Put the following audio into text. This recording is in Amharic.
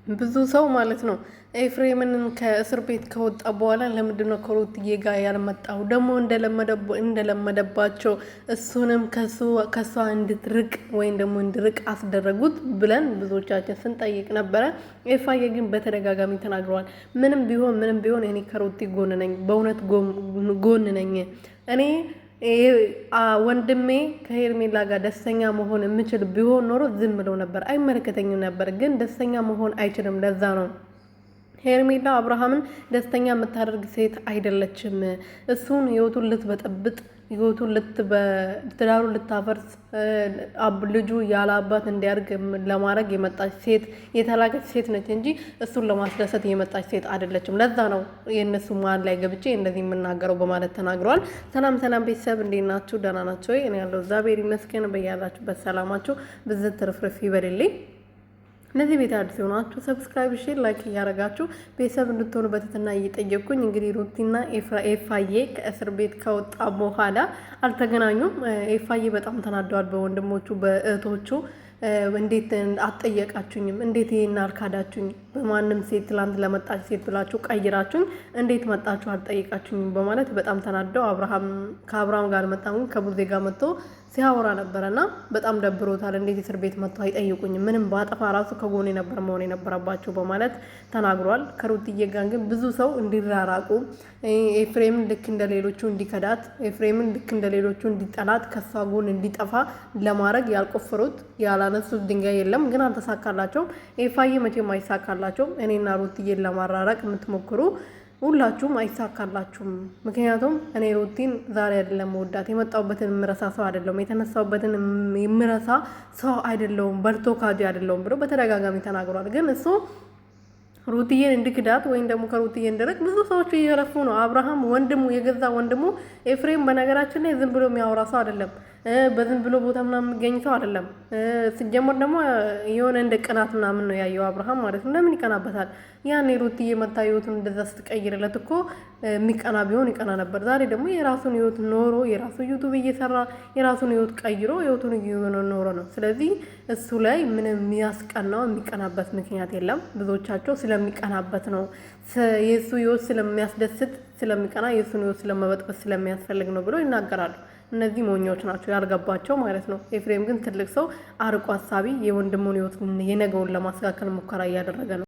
ብዙ ሰው ማለት ነው ኤፍሬምን ከእስር ቤት ከወጣ በኋላ ለምንድነው ከሩትዬ ጋር ያልመጣው? ደግሞ እንደለመደባቸው እሱንም ከሷ እንድትርቅ ወይም ደግሞ እንድርቅ አስደረጉት ብለን ብዙዎቻችን ስንጠይቅ ነበረ። ኤፋዬ ግን በተደጋጋሚ ተናግረዋል። ምንም ቢሆን እኔ ከሩቲ ጎን ነኝ፣ በእውነት ጎን ነኝ እኔ ወንድሜ ከሄርሜላ ጋር ደስተኛ መሆን የምችል ቢሆን ኖሮ ዝም ብለው ነበር፣ አይመለከተኝም ነበር። ግን ደስተኛ መሆን አይችልም። ለዛ ነው ሄርሜላ አብርሃምን ደስተኛ የምታደርግ ሴት አይደለችም። እሱን ህይወቱን ልትበጠብጥ ህይወቱን ትዳሩን ልታፈርስ ልጁ ያለ አባት እንዲያርግ ለማድረግ የመጣች ሴት የተላከች ሴት ነች እንጂ እሱን ለማስደሰት የመጣች ሴት አይደለችም። ለዛ ነው የእነሱ መሀል ላይ ገብቼ እንደዚህ የምናገረው በማለት ተናግረዋል። ሰላም ቤተሰብ እንዴት ናችሁ? ደህና ናቸው ወይ? እኔ ያለው እግዚአብሔር ይመስገን። በያላችሁበት ሰላማችሁ ብዝት ትርፍርፍ ይበልልኝ። እነዚህ ቤት አዲስ የሆናችሁ ሰብስክራይብ፣ ሼር፣ ላይክ እያደረጋችሁ ቤተሰብ እንድትሆኑ በትህትና እየጠየቅኩኝ እንግዲህ ሩቲና ኤፋዬ ከእስር ቤት ከወጣ በኋላ አልተገናኙም። ኤፋዬ በጣም ተናደዋል በወንድሞቹ በእህቶቹ። እንዴት አትጠየቃችሁኝም? እንዴት ይሄን አልካዳችሁኝ? በማንም ሴት ትላንት ለመጣች ሴት ብላችሁ ቀይራችሁኝ እንዴት መጣችሁ አልጠየቃችሁኝም? በማለት በጣም ተናደው ከአብርሃም ጋር መጣም ከቡዜ ጋር መጥቶ ሲያወራ ነበረና በጣም ደብሮታል። እንዴት እስር ቤት መጥቶ አይጠይቁኝም? ምንም ባጠፋ ራሱ ከጎኔ ነበር መሆን የነበረባቸው በማለት ተናግሯል። ከሩትዬ ጋር ግን ብዙ ሰው እንዲራራቁ፣ ኤፍሬምን ልክ እንደሌሎቹ እንዲከዳት፣ ኤፍሬምን ልክ እንደሌሎቹ እንዲጠላት፣ ከሷ ጎን እንዲጠፋ ለማድረግ ያልቆፈሩት ያላነሱት ድንጋይ የለም። ግን አልተሳካላቸውም። ኤፋዬ መቼም አይሳካላቸውም። እኔና ሩትዬን ለማራራቅ የምትሞክሩ ሁላችሁም አይሳካላችሁም። ምክንያቱም እኔ ሩቲን ዛሬ አይደለም ወዳት የመጣሁበትን የምረሳ ሰው አይደለሁም፣ የተነሳሁበትን የምረሳ ሰው አይደለሁም፣ በልቶ ካጂ አይደለሁም ብሎ በተደጋጋሚ ተናግሯል። ግን እሱ ሩትዬን እንድክዳት ወይም ደግሞ ከሩትዬ እንድርቅ ብዙ ሰዎች እየለፉ ነው። አብርሃም ወንድሙ የገዛ ወንድሙ ኤፍሬም በነገራችን ላይ ዝም ብሎ የሚያወራ ሰው አይደለም፣ በዝም ብሎ ቦታ ምናምን የሚገኝ ሰው አይደለም። ሲጀመር ደግሞ የሆነ እንደ ቅናት ምናምን ነው ያየው አብርሃም ማለት ነው። ለምን ይቀናበታል? ያኔ ሩትዬ መታ ህይወቱን እንደዛ ስትቀይርለት እኮ የሚቀና ቢሆን ይቀና ነበር። ዛሬ ደግሞ የራሱን ህይወት ኖሮ የራሱ ዩቱብ እየሰራ የራሱን ህይወት ቀይሮ ህይወቱን ኖሮ ነው። ስለዚህ እሱ ላይ ምንም የሚያስቀናው የሚቀናበት ምክንያት የለም። ብዙዎቻቸው ስለሚቀናበት ነው፣ የእሱ ህይወት ስለሚያስደስት ስለሚቀና፣ የእሱን ህይወት ስለመበጥበጥ ስለሚያስፈልግ ነው ብሎ ይናገራሉ። እነዚህ ሞኞች ናቸው ያልገባቸው ማለት ነው። ኤፍሬም ግን ትልቅ ሰው፣ አርቆ ሀሳቢ፣ የወንድሙን ህይወት የነገውን ለማስተካከል ሙከራ እያደረገ ነው።